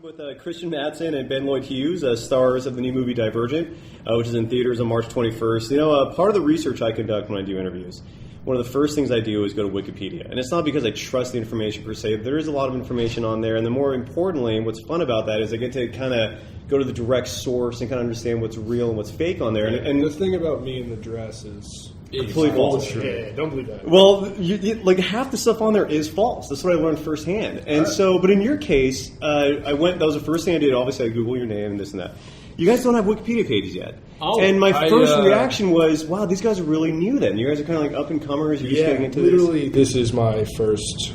joined with Christian Madsen and Lloyd Hughes, stars of the new movie Divergent, which is in theaters on March 21st. You know, part of the research I conduct when I do interviews, one of the first things I do is go to Wikipedia. And it's not because I trust the information per se, but there is a lot of information on there. And then more importantly, what's fun about that is I get to kind of go to the direct source and kind of understand what's real and what's fake on there. And the thing about me in the dress is... completely false. Yeah, don't believe that. Well, like half the stuff on there is false. That's what I learned firsthand. And so, but in your case, that was the first thing I did. Obviously, I Googled your name and this and that. You guys don't have Wikipedia pages yet. Oh, and my first reaction was, wow, these guys are really new then. You guys are kind of like up-and-comers. You're just getting into literally, this is my first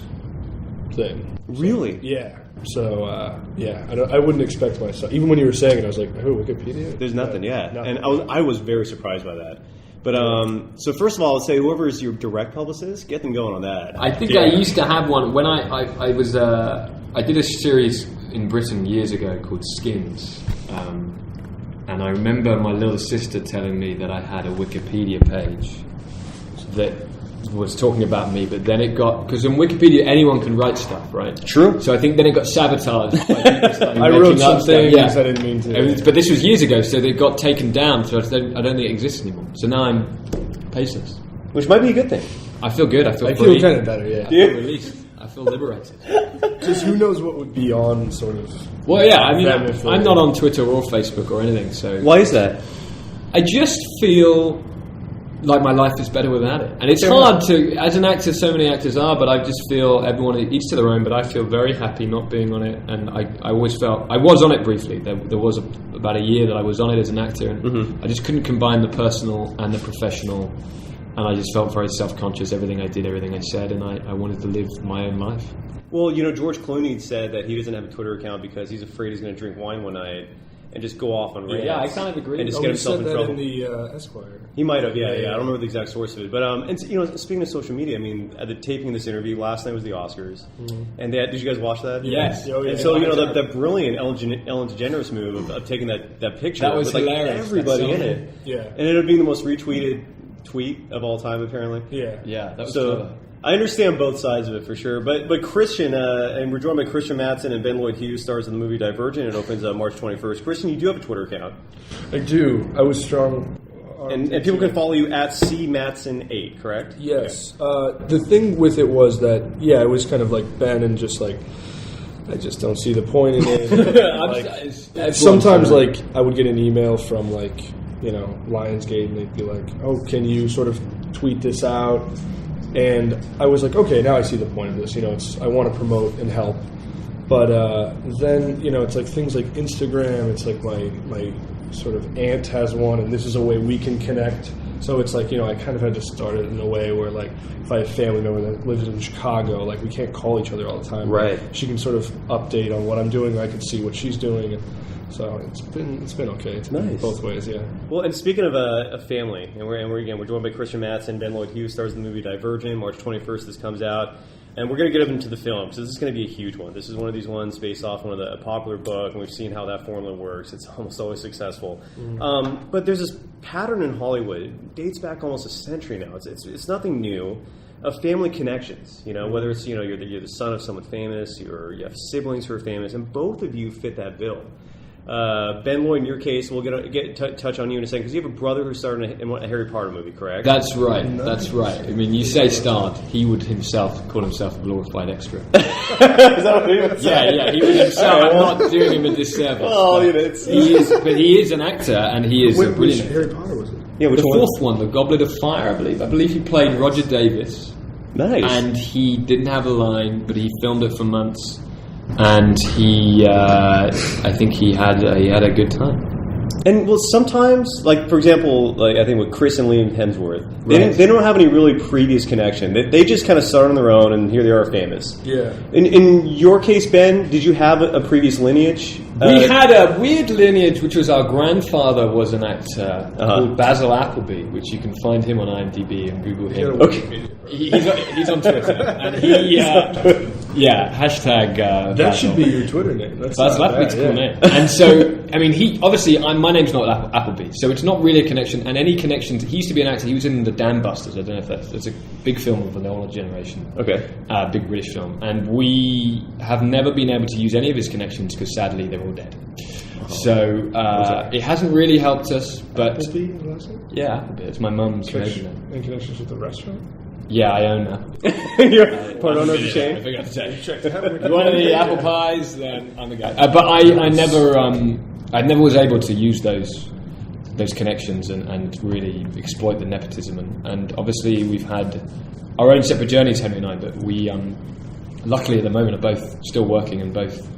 thing. Really? Yeah. So, I wouldn't expect myself. Even when you were saying it, I was like, oh, Wikipedia? There's nothing, yeah. And I was very surprised by that. But so first of all, I'd say whoever is your direct publicist, get them going on that. I think I used to have one when I was I did a series in Britain years ago called Skins, and I remember my little sister telling me that I had a Wikipedia page that was talking about me, but then it got, because in Wikipedia anyone can write stuff, right? True. So I think then it got sabotaged. I wrote some things I didn't mean to. But this was years ago, so they got taken down. So I don't think it exists anymore. So now I'm paceless, which might be a good thing. I feel good. I feel kind of better. Yeah. I feel released. I feel liberated. Because who knows what would be on sort of. Well, yeah. I mean, I'm not on Twitter or Facebook or anything. So why is that? I just feel like my life is better without it. And it's hard to, as an actor, so many actors are, but I just feel everyone, each to their own, but I feel very happy not being on it. And I always felt, I was on it briefly. There was about a year that I was on it as an actor, and I just couldn't combine the personal and the professional. And I just felt very self-conscious, everything I did, everything I said, and I wanted to live my own life. Well, you know, George Clooney said that he doesn't have a Twitter account because he's afraid he's going to drink wine one night and just go off on rants. Yeah, I kind of agree. And just get himself in trouble. In the Esquire. He might have, yeah. I don't remember the exact source of it, but and you know, speaking of social media, I mean, at the taping of this interview last night was the Oscars, and did you guys watch that? Yes. And so you know that brilliant Ellen DeGeneres move of taking that picture that was with hilarious. Everybody in it. Yeah. And it ended up being the most retweeted tweet of all time, apparently. Yeah. That was clever. I understand both sides of it for sure, but Christian, and we're joined by Christian Madsen and Lloyd Hughes, stars in the movie Divergent. It opens March 21st. Christian, you do have a Twitter account. I do. I was strong. And people can follow you at cmadsen8, correct? Yes. The thing with it was that, it was kind of like Ben and just like, I just don't see the point in it. Sometimes, like, I would get an email from, like, you know, Lionsgate, and they'd be like, oh, can you sort of tweet this out? And I was like, okay, now I see the point of this. You know, I want to promote and help. But then, you know, it's like things like Instagram. It's like my sort of aunt has one, and this is a way we can connect. So it's like, you know, I kind of had to start it in a way where, like, if I have a family member that lives in Chicago, like, we can't call each other all the time. Right. She can sort of update on what I'm doing. I can see what she's doing. So it's been okay. It's nice. Both ways, yeah. Well, and speaking of a family, and we're joined by Christian Madsen, Lloyd Hughes, stars in the movie Divergent. March 21st, this comes out, and we're going to get into the film because this is going to be a huge one. This is one of these ones based off one of a popular book, and we've seen how that formula works. It's almost always successful. But there's this pattern in Hollywood. It dates back almost a century now. It's nothing new. Of family connections, you know, whether it's, you know, you're the son of someone famous, or you have siblings who are famous, and both of you fit that bill. Lloyd, in your case, we'll touch on you in a second because you have a brother who starred in a Harry Potter movie, correct? That's right. Nice. That's right. I mean, you say starred. He would call himself a glorified extra. Is that what he would say? Yeah. He would himself. I'm not doing him a disservice. Well, you know, he is an actor, and he is a brilliant. Which Harry Potter was it? Yeah, the fourth one, The Goblet of Fire, I believe. I believe he played Roger Davis. Nice. And he didn't have a line, but he filmed it for months. And he, I think he had a good time. And well, sometimes, like for example, like I think with Chris and Liam Hemsworth, they don't have any really previous connection. They just kind of started on their own, and here they are famous. Yeah. In your case, Ben, did you have a previous lineage We had a weird lineage, which was our grandfather was an actor called Basil Appleby, which you can find him on IMDb and Google him. Okay. He's on Twitter, and he hashtag. That Basil. should be your Twitter name. That's Basil Appleby's a cool name. And so, I mean, he obviously my name's not Appleby, so it's not really a connection. And any connections, he used to be an actor. He was in the Dam Busters. I don't know if that's a big film of the older generation. Okay. Big British film, and we have never been able to use any of his connections because sadly they're all dead. So it hasn't really helped us. But Appleby, yeah, Appleby. It's my mum's maiden name. In connections with the restaurant? Yeah, I own that. You're part owner of the chain? I forgot to say. You want any apple pies? Then I'm the guy. But I never was able to use those connections and really exploit the nepotism. And obviously we've had our own separate journeys, Henry and I. But we, luckily at the moment, are both still working and both,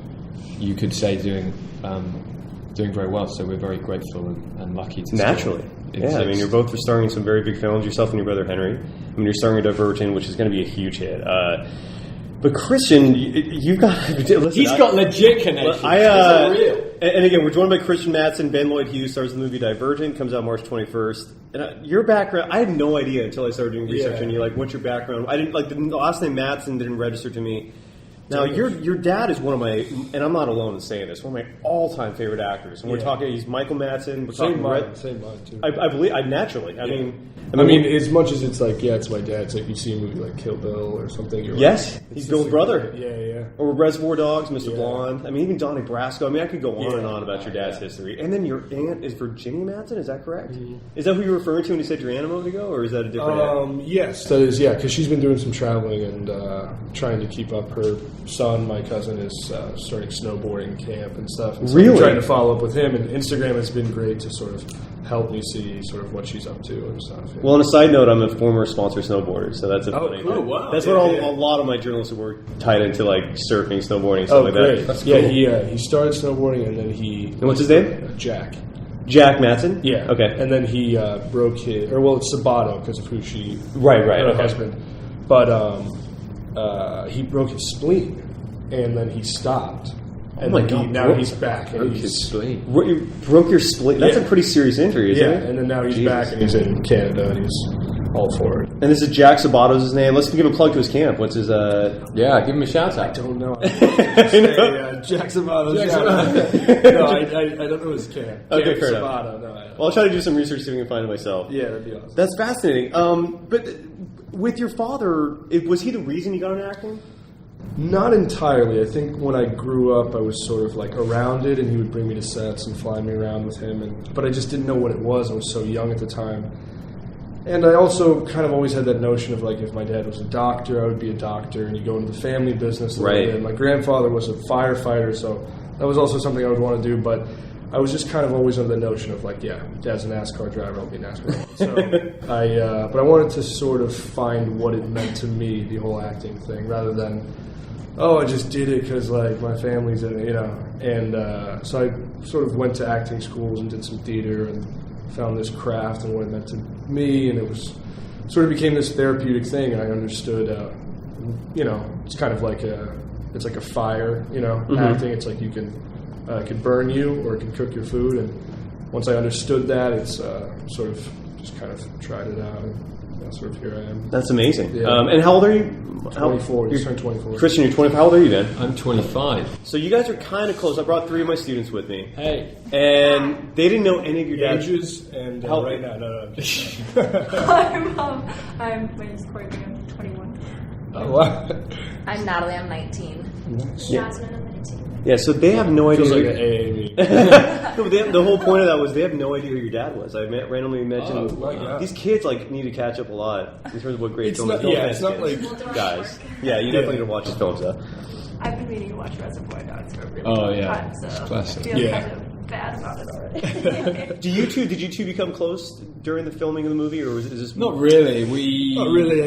you could say, doing very well. So we're very grateful and lucky to naturally. Yeah, I mean, you're both starring in some very big films, yourself and your brother Henry. I mean, you're starring in Divergent, which is going to be a huge hit. But Christian, you've got... Listen, he's got legit connections. And again, we're joined by Christian Madsen. Ben Lloyd Hughes stars in the movie Divergent, comes out March 21st. And your background, I had no idea until I started doing research on you. Like, what's your background? I didn't the last name Madsen didn't register to me. Now, your dad is one of my, and I'm not alone in saying this, one of my all-time favorite actors. And we're talking, he's Michael Madsen. Same mine too. I believe, naturally. I mean, as much as it's like, it's my dad. It's like you see a movie like Kill Bill or something. Yes, he's Bill's brother. Yeah. Or Reservoir Dogs, Mr. Blonde. I mean, even Donnie Brasco. I mean, I could go on and on about your dad's history. And then your aunt is Virginia Madsen, is that correct? Mm-hmm. Is that who you were referring to when you said your aunt a moment ago, or is that a different aunt? Yes, that is, because she's been doing some traveling and trying to keep up. Her son, my cousin, is starting snowboarding camp and stuff. And so really? I'm trying to follow up with him, and Instagram has been great to sort of help me see sort of what she's up to and stuff. Yeah. Well, on a side note, I'm a former sponsor snowboarder, so that's a funny cool. thing. Wow. That's what a lot of my journalistic work tied into, like surfing, snowboarding, stuff like great. that. That's cool. He started snowboarding and then he... And what's his name? Jack. Jack Madsen? Yeah. Okay. And then he broke his... it's Sabato because of who she... Right, her okay. husband. But he broke his spleen and then he stopped. And now he's back. And Broke his spleen. You broke your spleen? That's a pretty serious injury, isn't it? And then now he's back and he's in Canada and he's all for it. And this is Jack Sabato's his name. Let's give a plug to his camp. What's his... Yeah, give him a shout out. I don't know. Jack Sabato. No, I don't know his camp. Okay, fair Sabato, enough. Well, I'll try to do some research, see if we can find it myself. Yeah, that'd be awesome. That's fascinating. But with your father, was he the reason you got into acting? Not entirely. I think when I grew up, I was sort of like around it, and he would bring me to sets and fly me around with him. But I just didn't know what it was. I was so young at the time. And I also kind of always had that notion of like, if my dad was a doctor, I would be a doctor, and you go into the family business. Right. And my grandfather was a firefighter, so that was also something I would want to do. But I was just kind of always under the notion of like, dad's a NASCAR driver, I'll be a NASCAR driver. So but I wanted to sort of find what it meant to me, the whole acting thing, rather than, I just did it because like my family's in it, And so I sort of went to acting schools and did some theater and found this craft and what it meant to me, and it was sort of became this therapeutic thing. And I understood, it's kind of like it's like a fire, Mm-hmm. acting. It's like you can it can burn you or it can cook your food. And once I understood that, it's sort of just kind of tried it out. And, sort of here I am. That's amazing. Yeah. And how old are you? 24. You turned 24. Christian, you're 24. How old are you then? I'm 25. So you guys are kind of close. I brought 3 of my students with me. Hey. And they didn't know any of your dad's ages. And right now, no. My name's Courtney. I'm 21. Oh, wow. I'm Natalie. I'm 19. Jasmine, I'm 19. Yeah, so they have no idea. Feels like an AA meeting. No, the whole point of that was they have no idea who your dad was. I randomly mentioned these kids like need to catch up a lot in terms of what great films. It's not like guys. Yeah, you definitely need to watch his films though. I've been meaning to watch Reservoir Dogs for a really Oh, long yeah. time, so It's classic. I feel kind of bad about it already. Did you two become close during the filming of the movie, or is this Not really. Not really.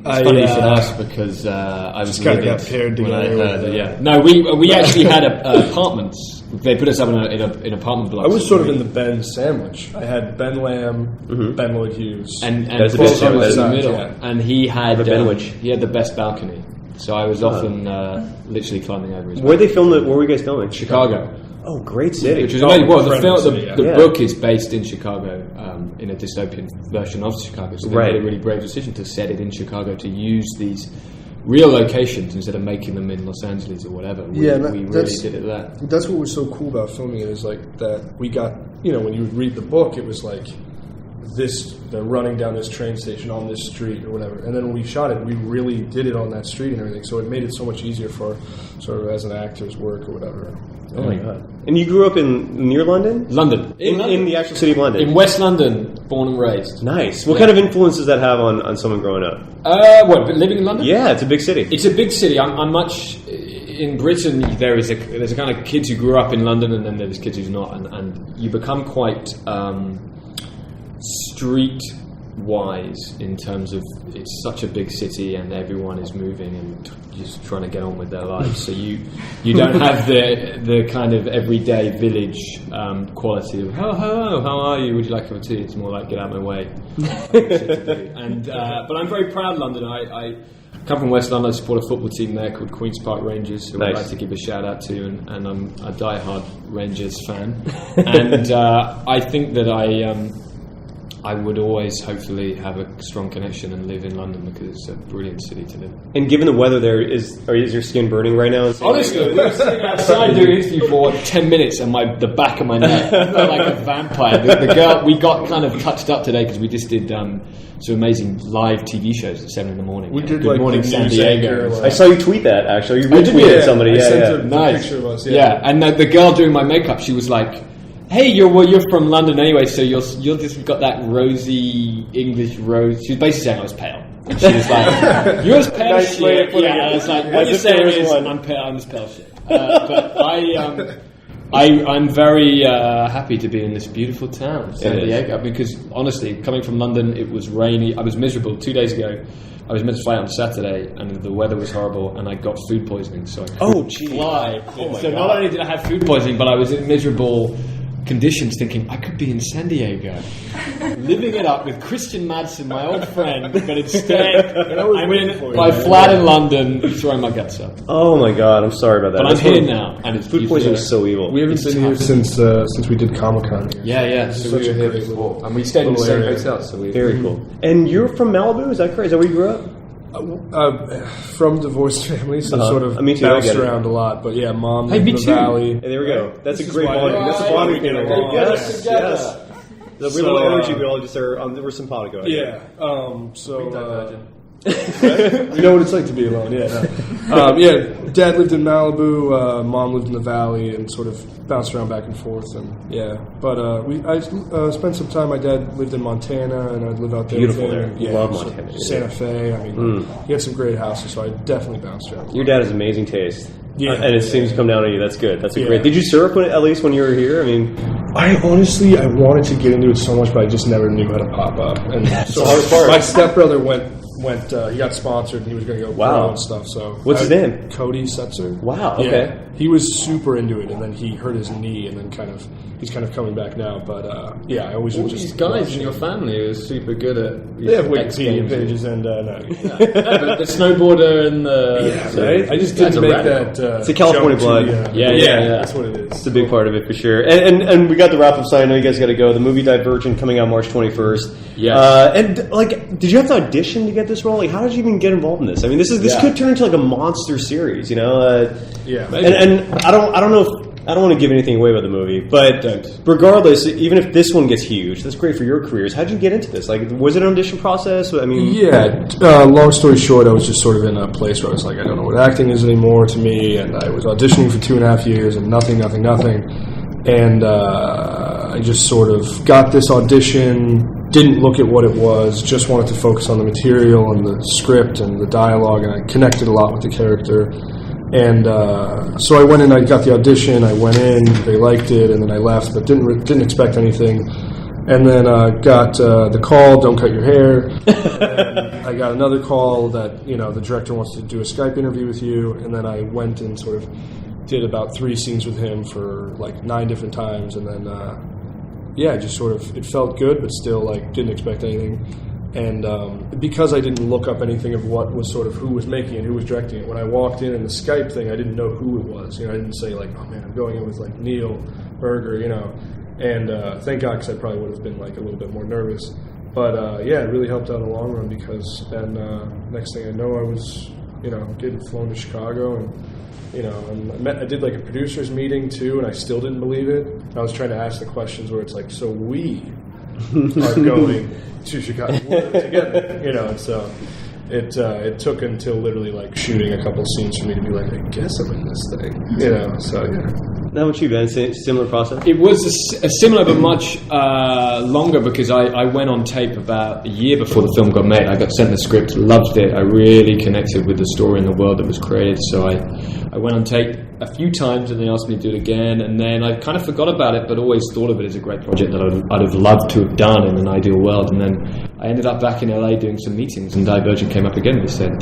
It's funny you should ask because I was kind of livid got paired when I together. heard. No, we actually had apartments. They put us up in an apartment block. I was sort of in the Ben sandwich. I had Ben Lamb, Ben Lloyd Hughes, and That's a Paul bit Thomas in the sandwich, middle, yeah. and he had The Benwich. he had the best balcony. So I was often literally climbing over his Where they filmed it? Where were you guys filming? Chicago. Oh, great city. Which is amazing. Well, the Yeah. book is based in Chicago, in a dystopian version of Chicago. So they made a really brave decision to set it in Chicago, to use these real locations instead of making them in Los Angeles or whatever. We really did it there. That's what was so cool about filming it, is like that we got, when you read the book, it was like this, they're running down this train station on this street or whatever. And then when we shot it, we really did it on that street and everything. So it made it so much easier for sort of as an actor's work or whatever. Oh my God. And you grew up near London? London. In the actual city of London? In West London, born and raised. Nice. What kind of influence does that have on someone growing up? What, living in London? Yeah, it's a big city. It's a big city. I'm much... In Britain, there's a kind of kids who grew up in London, and then there's kids who's not. And you become quite street-wise in terms of it's such a big city and everyone is moving and just trying to get on with their lives. So you don't have the kind of everyday village quality of hello, how are you? Would you like a cup of tea? It's more like get out of my way. And but I'm very proud of London. I come from West London. I support a football team there called Queen's Park Rangers, who I'd like to give a shout out to, and I'm a diehard Rangers fan. And I think that I would always hopefully have a strong connection and live in London because it's a brilliant city to live in. And given the weather there, is your skin burning right now? Honestly, we were sitting outside doing an interview for 10 minutes and the back of my neck felt like a vampire. The girl, we got kind of touched up today because we just did some amazing live TV shows at 7 in the morning. We did Good Morning San Diego. I saw you tweet that, actually. You retweeted somebody. I sent a Nice. picture of us. Yeah, and the girl doing my makeup, she was like, hey, you're from London anyway, so you're just got that rosy English rose. She was basically saying I was pale. And she was like, you're as pale as shit. Yeah, I was like, what you're saying is I'm pale, I'm as pale as shit. But I'm very happy to be in this beautiful town, San Diego, because honestly, coming from London, it was rainy. I was miserable 2 days ago. I was meant to fly on Saturday, and the weather was horrible, and I got food poisoning, so I couldn't fly. So not only did I have food poisoning, but I was in miserable conditions, thinking I could be in San Diego, living it up with Christian Madsen, my old friend, but instead I'm in my flat in London, throwing my guts up. Oh my God, I'm sorry about that. But I'm here now, and it's food poisoning is so evil. We haven't been here since we did Comic-Con. Yeah. So we were here before, and we stayed in the same hotel. So very cool. And you're from Malibu? Is that correct? Is that where you grew up? From divorced families, so sort of me too, bounced around a lot. But yeah, mom lived in the valley. Hey, there we go. That's a great bonding. That's a bonding thing. Yes. The real energy we all just are. There was simpatico. Yeah. You know what it's like to be alone. Yeah. Dad lived in Malibu. Mom lived in the valley, and sort of bounced around back and forth. And yeah, but I spent some time. My dad lived in Montana, and I'd live out there. Beautiful with him. there. Yeah, Love Montana. Santa Fe. I mean, he had some great houses, so I definitely bounced around. Your dad has amazing taste. Yeah, and it seems to come down to you. That's good. That's great. Did you surf at least when you were here? I mean, I wanted to get into it so much, but I just never knew how to pop up. And so my stepbrother went. He got sponsored, and he was going to go pro and stuff. So what's his name? Cody Setzer. Wow. Okay. Yeah, he was super into it, and then he hurt his knee, and then he's kind of coming back now. But I always all just these guys in your family are super good at. They have Wikipedia pages and but the snowboarder and the I just didn't make that. It's a California blood. Yeah, that's what it is. It's a big part of it for sure. And we got the wrap up side. I know you guys got to go. The movie Divergent coming out March 21st. Yeah. And did you have to audition to get this role? How did you even get involved in this? I mean, this could turn into a monster series, And I don't know if I don't want to give anything away about the movie, but regardless, even if this one gets huge, that's great for your careers. How did you get into this? Was it an audition process? I mean, long story short, I was just sort of in a place where I was like, I don't know what acting is anymore to me, and I was auditioning for 2.5 years and nothing. And I just sort of got this audition, didn't look at what it was, just wanted to focus on the material and the script and the dialogue, and I connected a lot with the character. And so I went in, I got the audition, I went in, they liked it, and then I left, but didn't expect anything. And then got the call, don't cut your hair. And I got another call that, the director wants to do a Skype interview with you, and then I went and sort of did about 3 scenes with him for 9 different times, and then just sort of, it felt good, but still didn't expect anything. And because I didn't look up anything of what was sort of who was making it, who was directing it, when I walked in the Skype thing, I didn't know who it was. You know, I didn't say like, oh man, I'm going in with like Neil Berger, you know. And thank God, because I probably would have been like a little bit more nervous. But yeah, it really helped out in the long run because then next thing I know, I was, you know, getting flown to Chicago and, you know, and I did like a producers meeting too, and I still didn't believe it. I was trying to ask the questions where it's like, so we are going to Chicago together, you know, and so it took until literally like shooting a couple scenes for me to be like, I guess I'm in this thing, you know, so yeah. How about you, Ben? Similar process? It was a similar but much longer because I went on tape about a year before the film got made. I got sent the script, loved it. I really connected with the story and the world that was created. So I went on tape a few times and they asked me to do it again. And then I kind of forgot about it but always thought of it as a great project that I'd have loved to have done in an ideal world. And then I ended up back in LA doing some meetings and Divergent came up again. They said,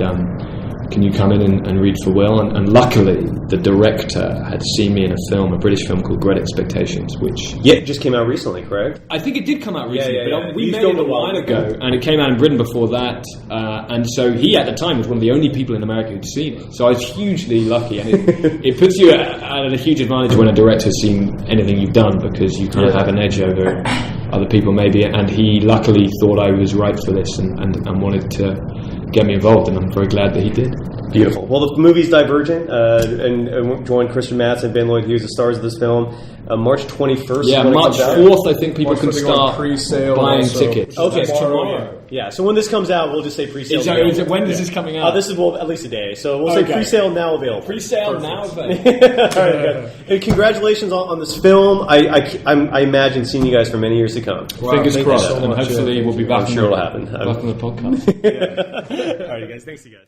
can you come in and read for Will? And luckily, the director had seen me in a film, a British film called Great Expectations, which... Yeah, it just came out recently, correct? I think it did come out recently, Yeah. We made it a while ago, and it came out in Britain before that, and so he, at the time, was one of the only people in America who'd seen it. So I was hugely lucky, and it puts you at a huge advantage when a director's seen anything you've done, because you kind of have an edge over other people, maybe, and he luckily thought I was right for this and wanted to get me involved, and I'm very glad that he did. Beautiful. Well, the movie's Divergent, and joined Christian Madsen, Ben Lloyd Hughes, the stars of this film. March 21st. Yeah, March 4th, I think people can start pre-sale buying also. tickets. Okay, tomorrow. Yeah, so when this comes out, we'll just say pre-sale. When is this coming out? This is at least a day. So we'll say pre-sale now available. Pre-sale now available. All right, good. And congratulations on this film. I imagine seeing you guys for many years to come. Wow, fingers crossed, so and much, hopefully we'll be back I'm sure it'll happen. back on the podcast. All right, guys. Thanks, you guys.